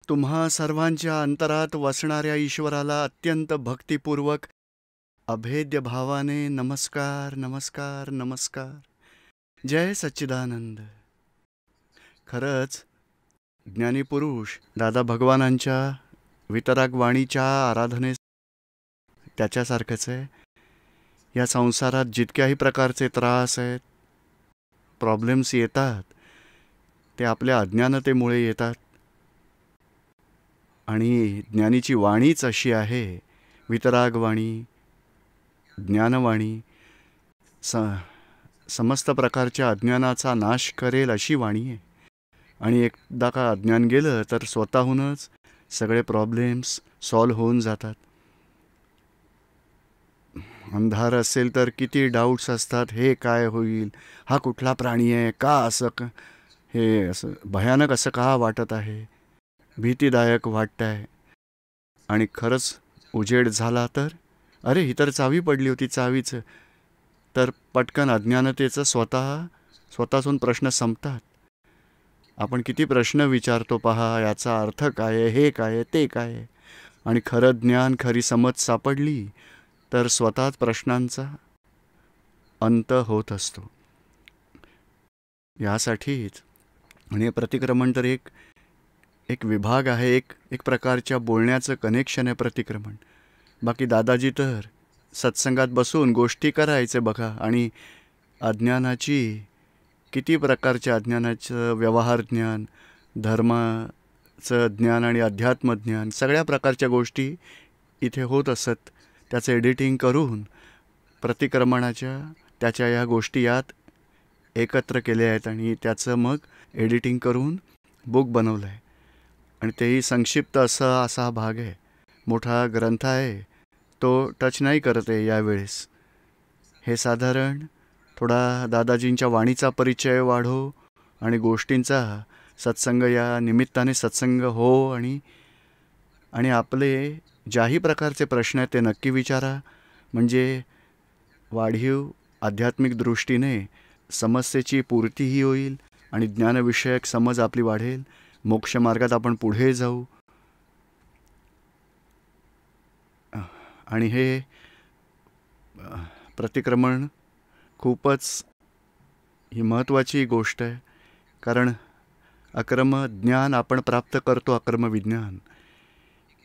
तुम्हा सर्वांच्या अंतरात वसणाऱ्या ईश्वराला अत्यंत भक्तिपूर्वक अभेद्य भावाने नमस्कार नमस्कार नमस्कार. जय सच्चिदानंद. खरंच ज्ञानीपुरुष दादा भगवानांच्या वितराग वाणीच्या आराधनेस त्याच्यासारखंच आहे. या संसारात जितक्याही प्रकारचे त्रास आहेत, प्रॉब्लेम्स येतात, ते आपल्या अज्ञानतेमुळे येतात. आणि ज्ञानीची वाणीच अशी आहे, वितरागवाणी, ज्ञानवाणी, समस्त प्रकारच्या अज्ञानाचा नाश करेल अशी वाणी आहे. आणि एकदा का अज्ञान गेलं तर स्वतःहूनच सगळे प्रॉब्लेम्स सॉल्व्ह होऊन जातात. अंधार असेल तर किती डाऊट्स असतात. हे काय होईल, हा कुठला प्राणी आहे, का असं हे असं भयानक असं का वाटत आहे, भीतीदायक वाटत आहे. आणि खरंच उजेड झाला तर अरे ही तर चावी पडली होती, चावीचं तर पटकन अज्ञानतेचं स्वतःहून प्रश्न संपतात. आपण किती प्रश्न विचारतो पहा, याचा अर्थ काय आहे, हे काय आहे, ते काय आहे. आणि खरं ज्ञान, खरी समज सापडली तर स्वतःच प्रश्नांचा अंत होत असतो. यासाठीच आणि प्रतिक्रमण तर एक विभाग आहे, एक प्रकारच्या बोलण्याचं कनेक्शन आहे प्रतिक्रमण. बाकी दादाजी तर सत्संगात बसून गोष्टी करायचे बघा. आणि अज्ञानाची किती प्रकारचे अज्ञानाचं व्यवहार ज्ञान, धर्माचं ज्ञान आणि अध्यात्मज्ञान, सगळ्या प्रकारच्या गोष्टी इथे होत असत. त्याचं एडिटिंग करून प्रतिक्रमणाच्या त्याच्या या गोष्टी यात एकत्र केल्या आहेत आणि त्याचं मग एडिटिंग करून बुक बनवलं आहे. आणि तेही संक्षिप्त असा हा भाग आहे. मोठा ग्रंथ आहे, तो टच नाही करत आहे यावेळेस. हे साधारण थोडा दादाजींच्या वाणीचा परिचय वाढो आणि गोष्टींचा सत्संग, या निमित्ताने सत्संग हो. आणि आपले ज्याही प्रकारचे प्रश्न आहेत ते नक्की विचारा. म्हणजे वाढीव आध्यात्मिक दृष्टीने समस्येची पूर्तीही होईल आणि ज्ञानविषयक समज आपली वाढेल. मोक्षमार्गात आपण पुढे जाऊ. आणि हे प्रतिक्रमण खूपच ही महत्त्वाची गोष्ट आहे. कारण अक्रम ज्ञान आपण प्राप्त करतो, अक्रम विज्ञान.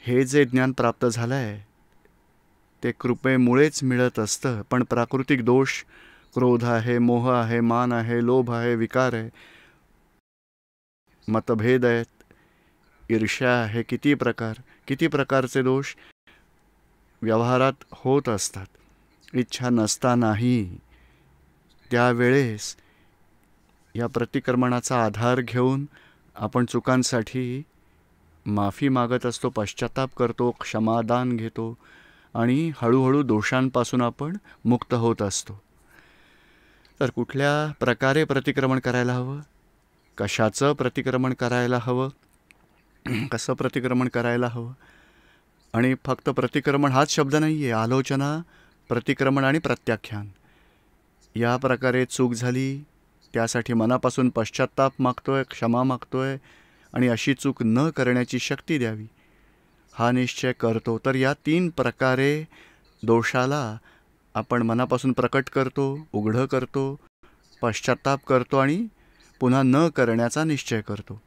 हे जे ज्ञान प्राप्त झालं आहे ते कृपेमुळेच मिळत असतं. पण प्राकृतिक दोष, क्रोध आहे, मोह आहे, मान आहे, लोभ आहे, विकार आहे, मतभेद आहेत, ईर्ष्या आहे, किती प्रकारचे दोष व्यवहारात होत असतात. इच्छा नसतानाही त्यावेळेस या प्रतिक्रमणाचा आधार घेऊन आपण चुकांसाठी माफी मागत असतो, पश्चाताप करतो, क्षमादान घेतो आणि हळूहळू दोषांपासून आपण मुक्त होत असतो. तर कुठल्या प्रकारे प्रतिक्रमण करायला हवं, कशाचं प्रतिक्रमण करायला हवं, कसं प्रतिक्रमण करायला हवं. आणि फक्त प्रतिक्रमण हाच शब्द नाही आहे. आलोचना, प्रतिक्रमण आणि प्रत्याख्यान या प्रकारे चूक झाली त्यासाठी मनापासून पश्चाताप मागतोय, क्षमा मागतोय आणि अशी चूक न करण्याची शक्ती द्यावी हा निश्चय करतो. तर या 3 प्रकारे दोषाला आपण मनापासून प्रकट करतो, उघडं करतो, पश्चाताप करतो आणि पुन्हा न करण्याचा निश्चय करतो.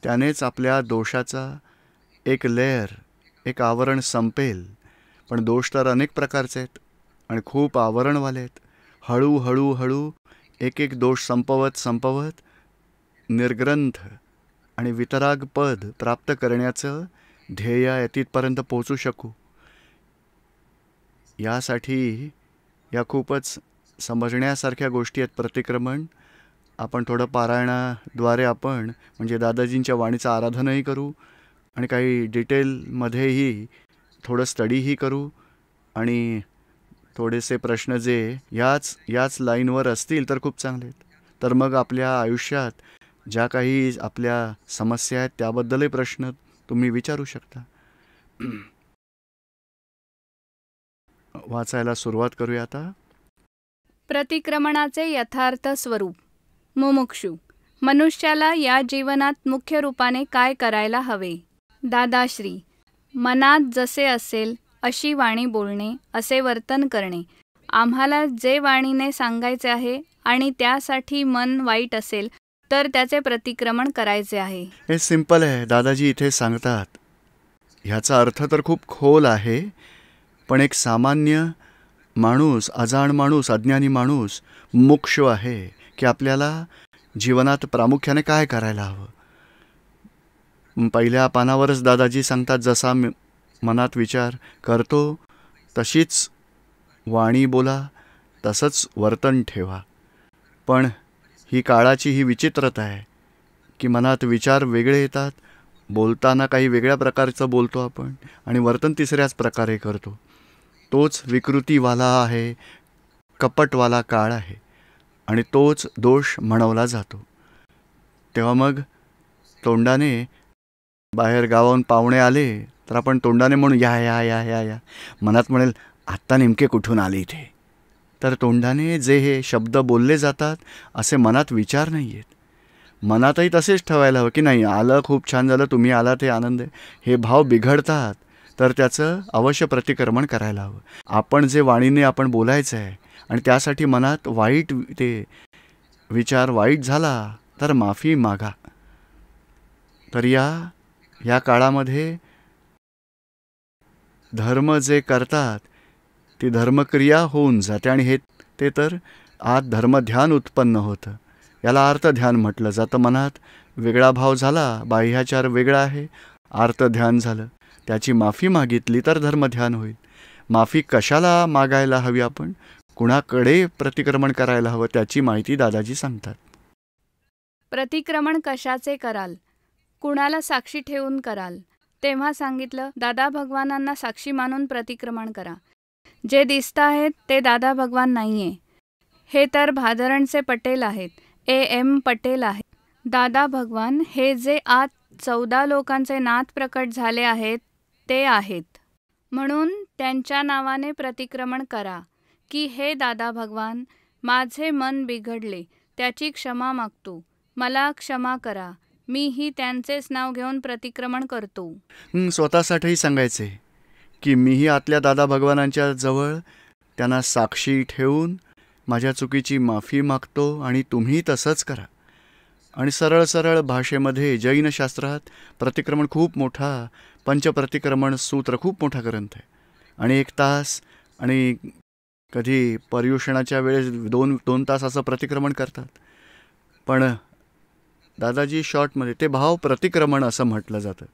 त्यानेच आपल्या दोषाचा एक लेयर, एक आवरण संपेल. पण दोष तर अनेक प्रकारचे आहेत आणि खूप आवरणवाले आहेत. हळूहळू एक दोष संपवत निर्ग्रंथ आणि वितराग पद प्राप्त करण्याचं ध्येय आहे, तिथपर्यंत पोहोचू शकू. यासाठी या खूपच समजण्यासारख्या गोष्टी आहेत. प्रतिक्रमण आपण थोडं पारायणाद्वारे आपण म्हणजे दादाजींच्या वाणीचं आराधनही करू आणि काही डिटेलमध्येही थोडं स्टडीही करू आणि थोडेसे प्रश्न जे याच लाईनवर असतील तर खूप चांगले आहेत. तर मग आपल्या आयुष्यात ज्या काही आपल्या समस्या आहेत त्याबद्दलही प्रश्न तुम्ही विचारू शकता. वाचायला सुरुवात करूया आता. प्रतिक्रमणाचे यथार्थ स्वरूप. मुमुक्षू मनुष्याला या जीवनात मुख्य रूपाने काय करायला हवे. दादाश्री, मनात जसे असेल अशी वाणी बोलणे, असे वर्तन करणे. आम्हाला जे वाणीने सांगायचे आहे आणि त्यासाठी मन वाईट असेल तर त्याचे प्रतिक्रमण करायचे आहे. हे सिंपल आहे. दादाजी इथे सांगतात. ह्याचा अर्थ तर खूप खोल आहे, पण एक सामान्य माणूस, अजाण माणूस, अज्ञानी माणूस मुमुक्षु आहे की आपल्याला जीवनात प्रामुख्याने काय करायला हवं. पहिल्या पानावरच दादाजी सांगतात, जसा मनात विचार करतो तशीच वाणी बोला, तसंच वर्तन ठेवा. पण ही काळाची ही विचित्रता आहे की मनात विचार वेगळे येतात, बोलताना काही वेगळ्या प्रकारचं बोलतो आपण आणि वर्तन तिसऱ्याच प्रकारे करतो. तोच विकृतीवाला आहे, कपटवाला काळ आहे आणि तोच दोष म्हणवला जातो. तेव्हा मग तोंडाने बाहेर गावाहून पाहुणे आले तर आपण तोंडाने म्हणून या या या या या, मनात म्हणेल आत्ता नेमके कुठून आले इथे. तर तोंडाने जे हे शब्द बोलले जातात असे मनात विचार नाही आहेत. मनातही तसेच ठेवायला हवं की नाही, आलं खूप छान झालं, तुम्ही आलात हे आनंद आहे. हे भाव बिघडतात तर त्याचं अवश्य प्रतिक्रमण करायला हवं. आपण जे वाणीने आपण बोलायचं आहे आणि त्यासाठी मनात वाईट ते विचार वाईट झाला तर माफी मागा. तर या काळामध्ये धर्म जे करतात ती धर्मक्रिया होऊन जाते आणि ते तर आत धर्मध्यान उत्पन्न होतं. याला अर्थध्यान म्हटलं जातं. मनात वेगळा भाव झाला, बाह्याचार वेगळा आहे, अर्थध्यान झालं, त्याची माफी मागितली तर धर्मध्यान होईल. माफी कशाला मागायला हवी, आपण कुणाकडे प्रतिक्रमण करायला हवं त्याची माहिती दादाजी सांगतात. प्रतिक्रमण कशाचे कराल, कुणाला साक्षी ठेवून कराल. तेव्हा सांगितलं, दादा भगवानांना साक्षी मानून प्रतिक्रमण करा. जे दिसत आहेत ते दादा भगवान नाहीये, हे तर भादरणचे पटेल आहेत, A.M. पटेल आहेत. दादा भगवान हे जे आत 14 लोकांचे नाथ प्रकट झाले आहेत ते आहेत. म्हणून त्यांच्या नावाने प्रतिक्रमण करा की हे दादा भगवान, माझे मन बिघडले, त्याची क्षमा मागतो, मला क्षमा करा. मीही त्यांचेच नाव घेऊन प्रतिक्रमण करतो. स्वतःसाठीही सांगायचे की मीही आतल्या दादा भगवानांच्या जवळ त्यांना साक्षी ठेवून माझ्या चुकीची माफी मागतो आणि तुम्ही तसंच करा. आणि सरळ सरळ भाषेमध्ये जैनशास्त्रात प्रतिक्रमण खूप मोठा, पंचप्रतिक्रमण सूत्र खूप मोठा ग्रंथ आहे आणि 1 तास आणि कधी पर्युषणाच्या वेळेस 2 तास असं प्रतिक्रमण करतात. पण दादाजी शॉर्टमध्ये ते भाव प्रतिक्रमण असं म्हटलं जातं.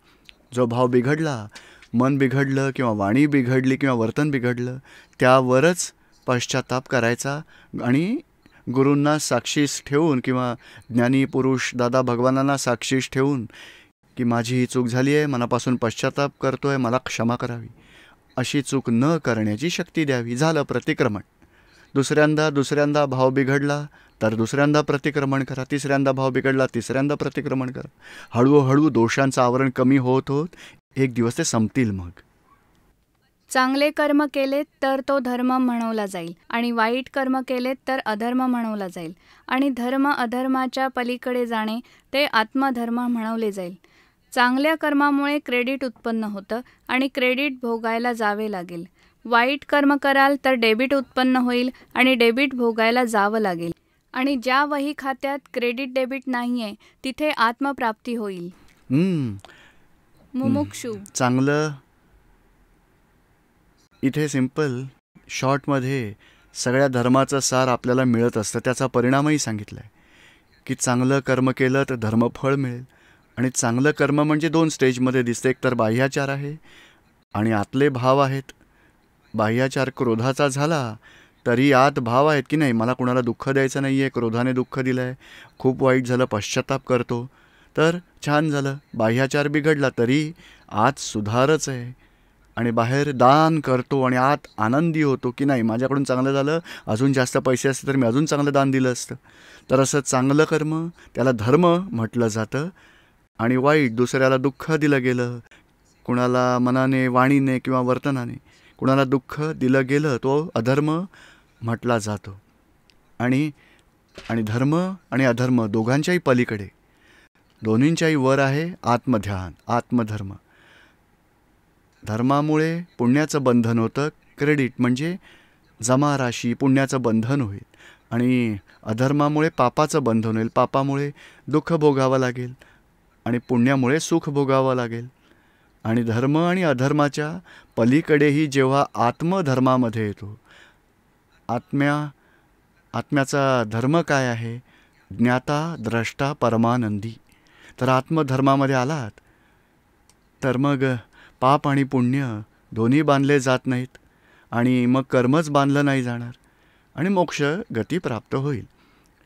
जो भाव बिघडला, मन बिघडलं किंवा वाणी बिघडली किंवा वर्तन बिघडलं, त्यावरच पश्चाताप करायचा आणि गुरूंना साक्षीस ठेवून किंवा ज्ञानी पुरुष दादा भगवानांना साक्षीस ठेवून की माझी ही चूक झाली आहे, मनापासून पश्चाताप करतो आहे, मला क्षमा करावी, अशी चूक न करण्याची शक्ती द्यावी. झालं प्रतिक्रमण. दुसऱ्यांदा भाव बिघडला तर दुसऱ्यांदा प्रतिक्रमण करा, तिसऱ्यांदा भाव बिघडला तिसऱ्यांदा प्रतिक्रमण करा. हळूहळू दोषांचं आवरण कमी होत होत एक दिवस ते संपतील. मग चांगले कर्म केलेत तर तो धर्म म्हणवला जाईल आणि वाईट कर्म केलेत तर अधर्म म्हणवला जाईल आणि धर्म अधर्माच्या पलीकडे जाणे ते आत्मधर्म म्हणवले जाईल. चांगल्या कर्मामुळे क्रेडिट उत्पन्न होतं आणि क्रेडिट भोगायला जावे लागेल. वाईट कर्म कराल तर डेबिट उत्पन्न होईल आणि डेबिट भोगायला जावं लागेल आणि ज्या वही खात्यात क्रेडिट डेबिट नाहीये तिथे आत्मप्राप्ती होईल. मुमुक्षु चांगलं. इथे सिंपल शॉर्टमध्ये सगळ्या धर्माचं सार आपल्याला मिळत असतं. त्याचा परिणामही सांगितला आहे की चांगलं कर्म केलं तर धर्मफळ मिळेल. आणि चांगलं कर्म म्हणजे 2 स्टेजमध्ये दिसतं. एक तर बाह्याचार आहे आणि आतले भाव आहेत. बाह्याचार क्रोधाचा झाला तरी आत भाव आहेत की नाही, मला कुणाला दुःख द्यायचं नाही आहे, क्रोधाने दुःख दिलं आहे, खूप वाईट झालं, पश्चाताप करतो, तर छान झालं. बाह्याचार बिघडला तरी आत सुधारच आहे आणि बाहेर दान करतो आणि आत आनंदी होतो की नाही, माझ्याकडून चांगलं झालं, अजून जास्त पैसे असते तर मी अजून चांगलं दान दिलं असतं. तर असं चांगलं कर्म त्याला धर्म म्हटलं जातं आणि वाईट, दुसऱ्याला दुःख दिलं गेलं, कुणाला मनाने, वाणीने किंवा वर्तनाने कुणाला दुःख दिलं गेलं, तो अधर्म म्हटला जातो. आणि धर्म आणि अधर्म दोघांच्याही पलीकडे, दोन्हींच्याही वर आहे आत्मध्यान, आत्मधर्म. धर्मामुळे पुण्याचं बंधन होतं, क्रेडिट म्हणजे जमा राशी, पुण्याचं बंधन होईल. आणि अधर्मामुळे पापाचं बंधन होईल, पापामुळे दुःख भोगावं लागेल आणि पुण्यामुळे सुख भोगावं लागेल. आणि धर्म आणि अधर्माच्या पलीकडेही जेव्हा आत्मधर्मामध्ये येतो, आत्म्याचा धर्म काय आहे? ज्ञाता द्रष्टा परमानंदी. तर आत्मधर्मामध्ये आलात तर मग पाप आणि पुण्य दोन्ही बांधले जात नाहीत आणि मग कर्मच बांधलं नाही जाणार आणि मोक्ष गती प्राप्त होईल.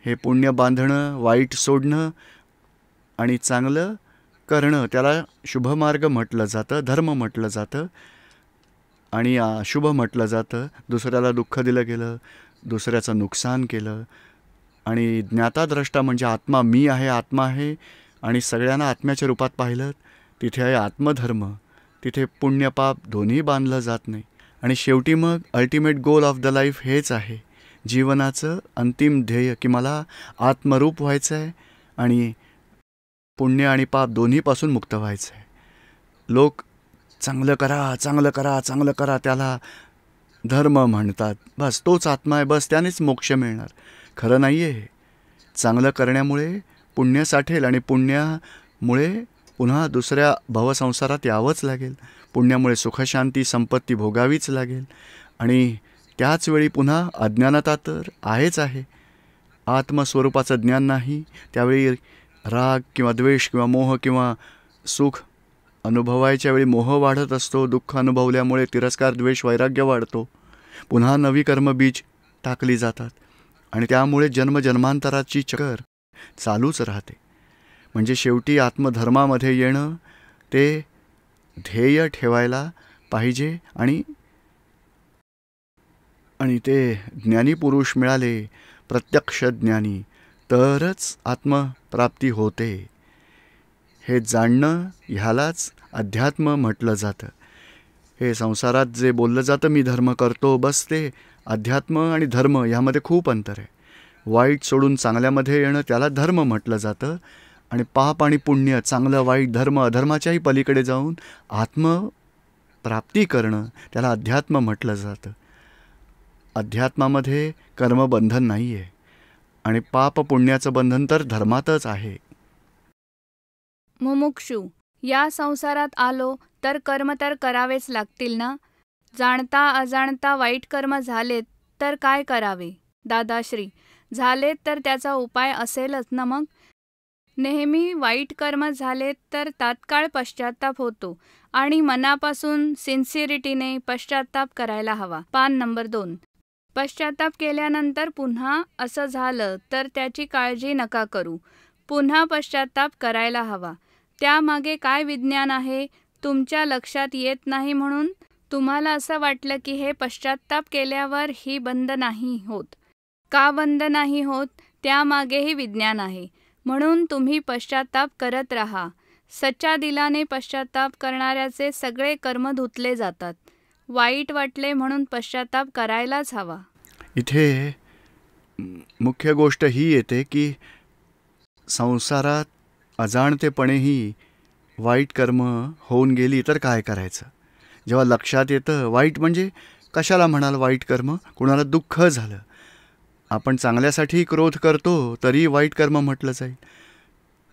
हे पुण्य बांधणं, वाईट सोडणं आणि चांगलं करणं, त्याला शुभ मार्ग म्हटलं जातं, धर्म म्हटलं जातं. आणि अशुभ म्हटलं जातं, दुसऱ्याला दुःख दिलं गेलं, दुसऱ्याचं नुकसान केलं. आणि ज्ञाताद्रष्टा म्हणजे आत्मा, मी आहे, आत्मा आहे आणि सगळ्यांना आत्म्याच्या रूपात पाहिलं, तिथे आहे आत्मधर्म. तिथे पुण्य पाप दोन्ही बांधलं जात नाही. आणि शेवटी मग ultimate goal of the life हेच आहे, जीवनाचं अंतिम ध्येय, की मला आत्मरूप व्हायचं आहे आणि पुण्य आणि पाप दोन्हीपासून मुक्त व्हायचं आहे. लोक चांगलं करा, चांगलं करा, चांगलं करा, त्याला धर्म म्हणतात. बस तोच आत्मा आहे, बस त्यानेच मोक्ष मिळणार. खरं नाही आहे. चांगलं करण्यामुळे पुण्य साठेल आणि पुण्यामुळे पुन्हा दुसऱ्या भवसंसारात यावंच लागेल. पुण्यामुळे सुखशांती संपत्ती भोगावीच लागेल. आणि त्याच वेळी पुन्हा अज्ञानता तर आहेच आहे. आत्मस्वरूपाचं ज्ञान नाही, त्यावेळी राग किंवा द्वेष किंवा मोह किंवा सुख अनुभवायच्या वेळी मोह वाढत असतो. दुःख अनुभवल्यामुळे तिरस्कार, द्वेष, वैराग्य वाढतो. पुन्हा नवी कर्मबीज टाकली जातात आणि त्यामुळे जन्मजन्मांतराची चक्कर चालूच राहते. म्हणजे शेवटी आत्मधर्मामध्ये येणं ते ध्येय ठेवायला पाहिजे. आणि ते ज्ञानी पुरुष मिळाले, प्रत्यक्ष ज्ञानी, तरच आत्मप्राप्ती होते. हे जाणणं ह्यालाच अध्यात्म म्हटलं जातं. हे संसारात जे बोललं जातं मी धर्म करतो, बस ते अध्यात्म आणि धर्म ह्यामध्ये खूप अंतर आहे. वाईट सोडून चांगल्यामध्ये येणं त्याला धर्म म्हटलं जातं आणि पाप आणि पुण्य, चांगलं वाईट, धर्म अधर्माच्याही पलीकडे जाऊन आत्मप्राप्ती करणं त्याला अध्यात्म म्हटलं जातं. अध्यात्मामध्ये कर्मबंधन नाही आहे आणि पाप पुण्याचं बंधन तर धर्मातच आहे. मुमुक्षू, या संसारात आलो तर कर्म तर करावेच लागतील ना? जाणता अजाणता वाईट कर्म झालेत तर काय करावे? दादाश्री, झालेत तर त्याचा उपाय असेलच ना मग? नेहमी वाईट कर्म झालेत तर तात्काळ पश्चाताप होतो आणि मनापासून सिन्सिरिटीने पश्चाताप करायला हवा. पान नंबर 2. पश्चाताप केल्यानंतर पुन्हा असं झालं तर त्याची काळजी नका करू, पुन्हा पश्चाताप करायला हवा. त्यामागे काय विज्ञान आहे तुमच्या लक्षात येत नाही म्हणून तुम्हाला असं वाटलं की हे पश्चाताप केल्यावर ही बंद नाही होत. का बंद नाही होत? त्यामागेही विज्ञान आहे. म्हणून तुम्ही पश्चाताप करत राहा. सच्चा दिलाने पश्चाताप करणाऱ्याचे सगळे कर्म धुतले जातात. वाईट वाटले म्हणून पश्चाताप करायलाच हवा. इथे मुख्य गोष्ट ही येते की संसारात अजाणतेपणेही वाईट कर्म होऊन गेली तर काय करायचं. जेव्हा लक्षात येतं वाईट म्हणजे कशाला म्हणाल वाईट कर्म, कुणाला दुःख झालं, आपण चांगल्यासाठी क्रोध करतो तरी वाईट कर्म म्हटलं जाईल.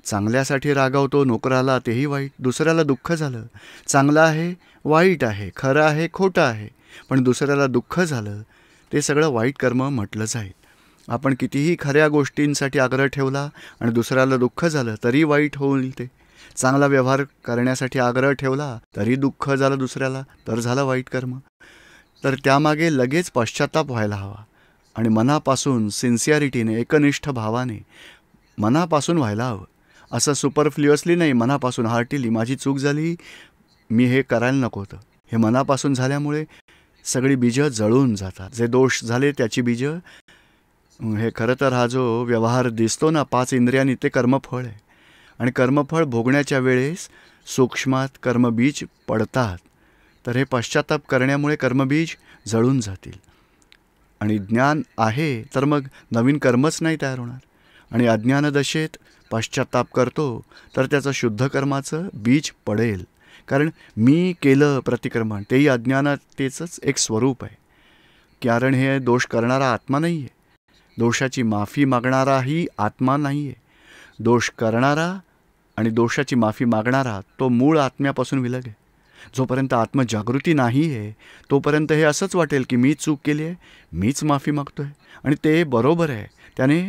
चांगल्यासाठी रागावतो नोकराला, तेही वाईट. दुसऱ्याला दुःख झालं, चांगलं आहे वाईट आहे, खरं आहे खोटं आहे, पण दुसऱ्याला दुःख झालं ते सगळं वाईट कर्म म्हटलं जाईल. आपण कितीही खऱ्या गोष्टींसाठी आग्रह ठेवला आणि दुसऱ्याला दुःख झालं तरी वाईट होईल. ते चांगला व्यवहार करण्यासाठी आग्रह ठेवला तरी दुःख झालं दुसऱ्याला तर झालं वाईट कर्म. तर त्यामागे लगेच पश्चाताप व्हायला हवा आणि मनापासून सिन्सिअरिटीने, एकनिष्ठ भावाने मनापासून व्हायला हवं. असं सुपरफ्ल्युअसली नाही, मनापासून हार्टिली माझी चूक झाली, मी हे करायला नको होतं. हे मनापासून झाल्यामुळे सगळी बीजं जळून जातात. जे दोष झाले त्याची बीजं, हे खरं तर हा जो व्यवहार दिसतो ना 5 इंद्रियांनी, ते कर्मफळ आहे आणि कर्मफळ भोगण्याच्या वेळेस सूक्ष्मात कर्मबीज पडतात. तर हे पश्चाताप करण्यामुळे कर्मबीज जळून जातील आणि ज्ञान आहे तर मग नवीन कर्मच नाही तयार होणार. आणि अज्ञानदशेत पश्चाताप करतो तर त्याचं शुद्ध कर्माचं बीज पडेल कारण मी केलं प्रतिक्रमण तेही अज्ञानातेचंच एक स्वरूप आहे. कारण हे दोष करणारा आत्मा नाही आहे, दोषाची माफी मागणाराही आत्मा नाही आहे. दोष करणारा आणि दोषाची माफी मागणारा तो मूळ आत्म्यापासून विलग आहे. जोपर्यंत आत्मजागृती नाही आहे तोपर्यंत हे असंच वाटेल की मी चूक केली आहे, मीच माफी मागतो आहे, आणि ते बरोबर आहे. त्याने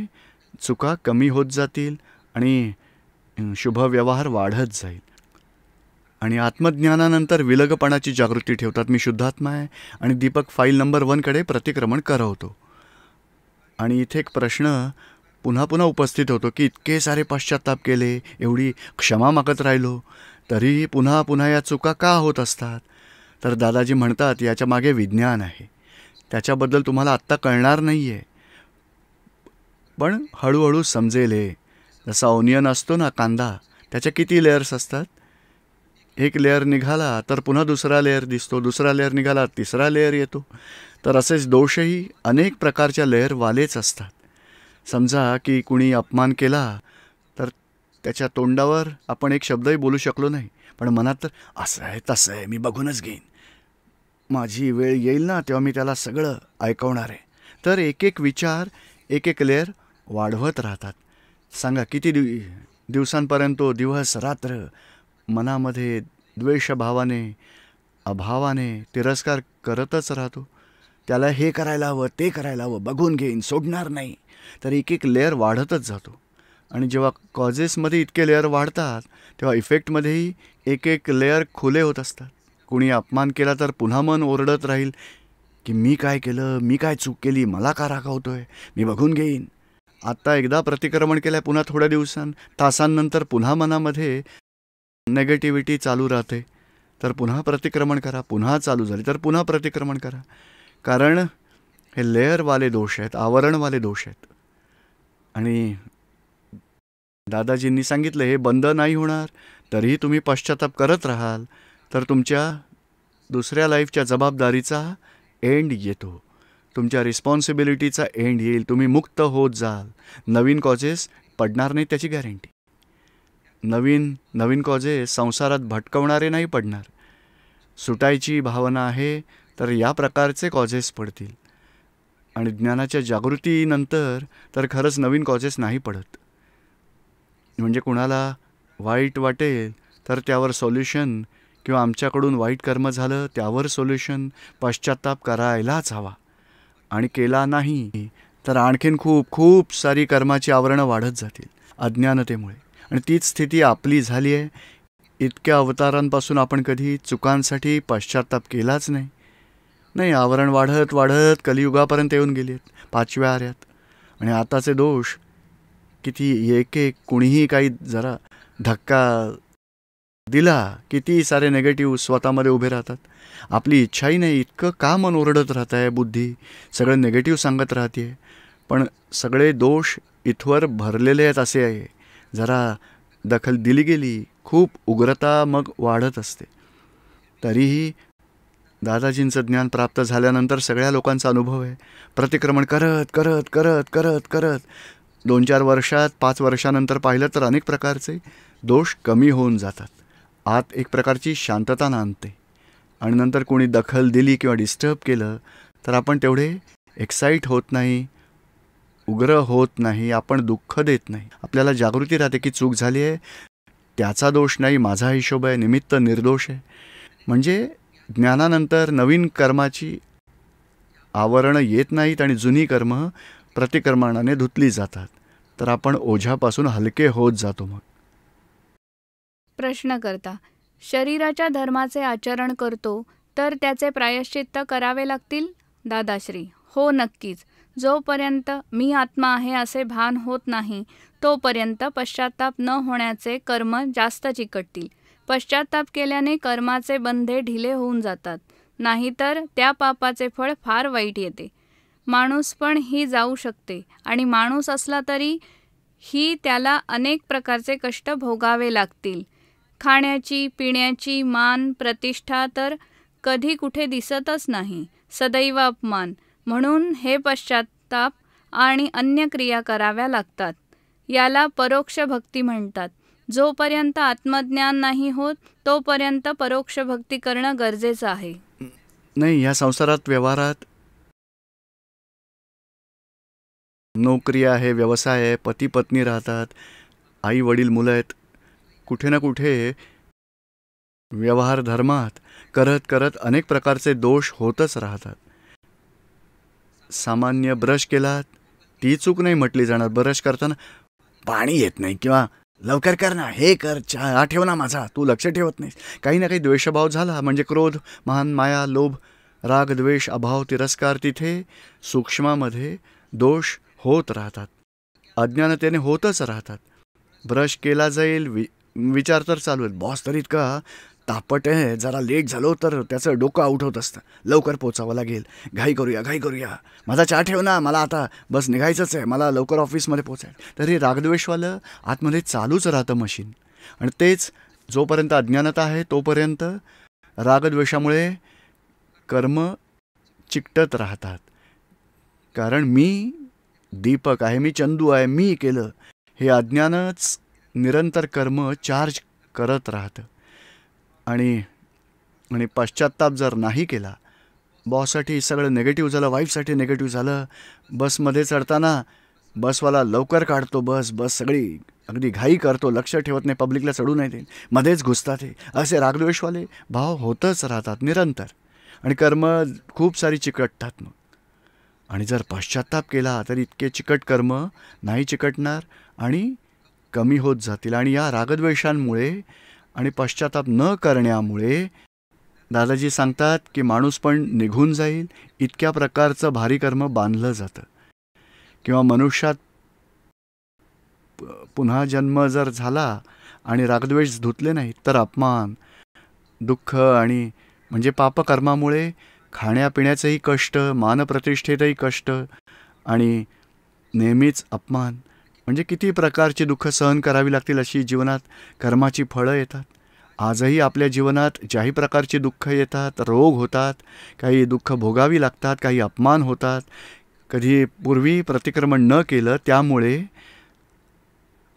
चुका कमी होत जातील आणि शुभव्यवहार वाढत जाईल. आणि आत्मज्ञानानंतर विलगपणाची जागृती ठेवतात. मी शुद्धात्मा आहे आणि दीपक फाईल नंबर 1कडे प्रतिक्रमण करवतो. आणि इथे एक प्रश्न पुन्हा पुन्हा उपस्थित होतो की इतके सारे पश्चाताप केले, एवढी क्षमा मागत राहिलो, तरीही पुन्हा पुन्हा या चुका का होत असतात? तर दादाजी म्हणतात याच्या मागे विज्ञान आहे. त्याच्याबद्दल तुम्हाला आत्ता कळणार नाही आहे, पण हळूहळू समजेल. जसा ओनियन असतो ना, कांदा, त्याच्या किती लेयर्स असतात? एक लेअर निघाला तर पुन्हा दुसरा लेअर दिसतो, दुसरा लेअर निघाला तिसरा लेअर येतो. तर असेच दोषही अनेक प्रकारच्या लेअरवालेच असतात. समजा की कुणी अपमान केला तर त्याच्या तोंडावर आपण एक शब्दही बोलू शकलो नाही, पण मनात तर असं आहे तसं आहे, मी बघूनच घेईन, माझी वेळ येईल ना तेव्हा मी त्याला सगळं ऐकवणार आहे. तर एक एक विचार एक एक लेअर वाढवत राहतात. सांगा किती दिवसांपर्यंत तो दिवस रात्र मनामध्ये द्वेषभावाने, अभावाने तिरस्कार करतच राहतो. त्याला हे करायला हवं, ते करायला हवं, बघून घेईन, सोडणार नाही. तर एक एक लेअर वाढतच जातो. आणि जेव्हा कॉजेसमध्ये इतके लेअर वाढतात तेव्हा इफेक्टमध्येही एक एक लेअर खुले होत असतात. कुणी अपमान केला तर पुन्हा मन ओरडत राहील की मी काय केलं, मी काय चूक केली, मला का रागावतोय, मी बघून घेईन. आत्ता एकदा प्रतिक्रमण केलं, पुन्हा थोड्या तासांनंतर पुन्हा मनामध्ये नेगेटिव्हिटी चालू राहते. तर पुन्हा प्रतिक्रमण करा, पुन्हा चालू झाली तर पुन्हा प्रतिक्रमण करा. कारण हे लेअरवाले दोष आहेत, आवरणवाले दोष आहेत. आणि दादाजींनी सांगितलं हे बंद नाही होणार. तरीही तुम्ही पश्चाताप करत राहाल तर तुमच्या दुसऱ्या लाईफच्या जबाबदारीचा एंड येतो, तुमच्या रिस्पॉन्सिबिलिटीचा एंड येईल, तुम्ही मुक्त होत जाल. नवीन कॉजेस पडणार नाही त्याची गॅरंटी. नवीन कॉजेस संसारात भटकवणारे नाही पडणार. सुटायची भावना आहे तर या प्रकारचे कॉजेस पडतील. आणि ज्ञानाच्या जागृतीनंतर तर खरंच नवीन कॉजेस नाही पडत. म्हणजे कुणाला वाईट वाटेल तर त्यावर सोल्युशन, किंवा आमच्याकडून वाईट कर्म झालं त्यावर सोल्युशन पश्चाताप करायलाच हवा. आणि केला नाही तर आणखीन खूप खूप सारी कर्माची आवरणं वाढत जातील अज्ञानतेमुळे. आणि तीच स्थिती आपली झाली आहे. इतक्या अवतारांपासून आपण कधी चुकांसाठी पश्चाताप केलाच नाही. आवरण वाढत वाढत कलियुगापर्यंत येऊन गेली आहेत 5व्या आर्यात. आणि आताचे दोष किती एक एक, कुणीही काही जरा धक्का दिला किती सारे नेगेटिव्ह स्वतःमध्ये उभे राहतात. आपली इच्छाही नाही, इतकं का मन ओरडत राहत आहे, बुद्धी सगळं नेगेटिव्ह सांगत राहते. पण सगळे दोष इथवर भरलेले आहेत असे आहे. जरा दखल दिली गेली खूप उग्रता मग वाढत असते. तरीही दादाजींचं ज्ञान प्राप्त झाल्यानंतर सगळ्या लोकांचा अनुभव आहे, प्रतिक्रमण करत करत करत करत करत 2-4 वर्षात 5 वर्षानंतर पाहिलं तर अनेक प्रकारचे दोष कमी होऊन जातात. आत एक प्रकारची शांतता नांदते. आणि नंतर कोणी दखल दिली किंवा डिस्टर्ब केलं तर आपण तेवढे एक्साईट होत नाही, उग्र होत नाही, आपण दुःख देत नाही. आपल्याला जागृती राहते की चूक झाली आहे, त्याचा दोष नाही, माझा हिशोब आहे, निमित्त निर्दोष आहे. म्हणजे ज्ञानानंतर नवीन कर्माची आवरणं येत नाहीत आणि जुनी कर्म प्रतिक्रमणाने धुतली जातात. तर आपण ओझ्यापासून हलके होत जातो. मग प्रश्न करता, शरीराच्या धर्माचे आचरण करतो तर त्याचे प्रायश्चित्त करावे लागतील? दादाश्री: हो, नक्कीच. जोपर्यंत मी आत्मा आहे असे भान होत नाही तोपर्यंत पश्चाताप न होण्याचे कर्म जास्त चिकटतील. पश्चाताप केल्याने कर्माचे बंधे ढिले होऊन जातात, नाहीतर त्या पापाचे फळ फार वाईट येते. माणूस पण ही जाऊ शकते, आणि माणूस असला तरी ही त्याला अनेक प्रकारचे कष्ट भोगावे लागतील. खाण्याची, पिण्याची, मान, प्रतिष्ठा तर कधी कुठे दिसतच नाही, सदैव अपमान. म्हणून हे पश्चाताप आणि अन्य क्रिया कराव्या लागतात. याला परोक्ष भक्ती म्हणतात. जोपर्यंत आत्मज्ञान नाही होत तोपर्यंत परोक्ष भक्ती करणं गरजेचं आहे. नाही, या संसारात व्यवहारात नोकरी आहे, व्यवसाय आहे, पती पत्नी राहतात, आई वडील मुलं आहेत. कुठे ना कुठे व्यवहार धर्मात करत करत अनेक प्रकारचे दोष होतच राहतात. सामान्य ब्रश केलात ती चूक नाही म्हटली जाणार. ब्रश करताना पाणी येत नाही किंवा लवकर कर ना, हे कर, चहा ठेव ना माझा, तू लक्ष ठेवत नाहीस. काही ना काही द्वेषभाव झाला म्हणजे क्रोध, मान, माया, लोभ, राग, द्वेष, अभाव, तिरस्कार, तिथे सूक्ष्मामध्ये दोष होत राहतात. अज्ञानतेने होतच राहतात. ब्रश केला जाईल, विचार तर चालू आहेत, बॉस तर इतका तापट आहे, जरा लेट झालो तर त्याचं डोकं आउट होत असतं, लवकर पोचावं लागेल, घाई करूया, माझा चहा ठेव ना, मला आता बस निघायचंच आहे, मला लवकर ऑफिसमध्ये पोचायचं. तर हे रागद्वेषवालं आतमध्ये चालूच राहतं मशीन. आणि तेच जोपर्यंत अज्ञानता आहे तोपर्यंत रागद्वेषामुळे कर्म चिकटत राहतात. कारण मी दीपक आहे, मी चंदू आहे, मी केलं, हे अज्ञानच निरंतर कर्म चार्ज करत राहतं. आणि पश्चात्ताप जर नाही केला, बॉससाठी सगळं निगेटिव्ह झालं, वाईफसाठी निगेटिव्ह झालं, बसमध्ये चढताना बसवाला लवकर काढतो, बस सगळी अगदी घाई करतो, लक्ष ठेवत नाही, पब्लिकला चढू नाही देत, मध्येच घुसतात, हे असे रागद्वेषवाले भाव होतच राहतात निरंतर. आणि कर्म खूप सारी चिकटतात मग. आणि जर पश्चात्ताप केला तर इतके चिकट कर्म नाही चिकटणार आणि कमी होत जातील. आणि या रागद्वेषांमुळे आणि पश्चाताप न करण्यामुळे दादाजी सांगतात की माणूस पण निघून जाईल, इतक्या प्रकारचं भारी कर्म बांधलं जातं. किंवा मनुष्यात पुन्हा जन्म जर झाला आणि रागद्वेष धुतले नाही तर अपमान, दुःख आणि म्हणजे पापकर्मामुळे खाण्यापिण्याचंही कष्ट, मानप्रतिष्ठेतही कष्ट आणि नेहमीच अपमान, म्हणजे किती प्रकारची दुःख सहन करावी लागतील अशी जीवनात कर्माची फळं येतात. आजही आपल्या जीवनात ज्याही प्रकारची दुःख येतात, रोग होतात, काही दुःख भोगावी लागतात, काही अपमान होतात, कधी पूर्वी प्रतिक्रमण न केलं त्यामुळे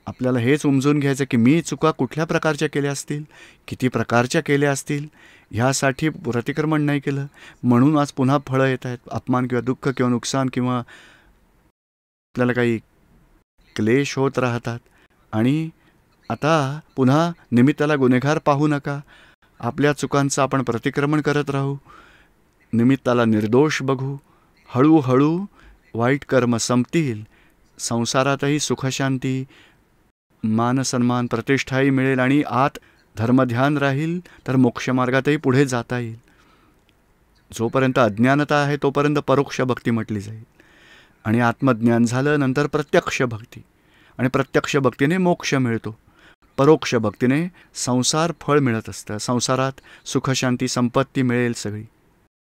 आपल्याला हेच उमजून घ्यायचं की मी चुका कुठल्या प्रकारच्या केल्या असतील, किती प्रकारच्या केल्या असतील, ह्यासाठी प्रतिक्रमण नाही केलं म्हणून आज पुन्हा फळं येत आहेत, अपमान किंवा दुःख किंवा नुकसान किंवा आपल्याला काही क्लेश होत राहतात. आणि आता पुन्हा निमित्ताला गुन्हेगार पाहू नका, आपल्या चुकांचं आपण प्रतिक्रमण करत राहू, निमित्ताला निर्दोष बघू, हळूहळू वाईट कर्म संपतील, संसारातही सुखशांती, मानसन्मान, प्रतिष्ठाही मिळेल आणि आत धर्मध्यान राहील तर मोक्षमार्गातही पुढे जाता येईल. जोपर्यंत अज्ञानता आहे तोपर्यंत परोक्ष भक्ती म्हटली जाईल. आणि आत्मज्ञान झालं नंतर प्रत्यक्ष भक्ती, आणि प्रत्यक्ष भक्तीने मोक्ष मिळतो. परोक्ष भक्तीने संसार फळ मिळत असतं, संसारात सुखशांती, संपत्ती मिळेल सगळी.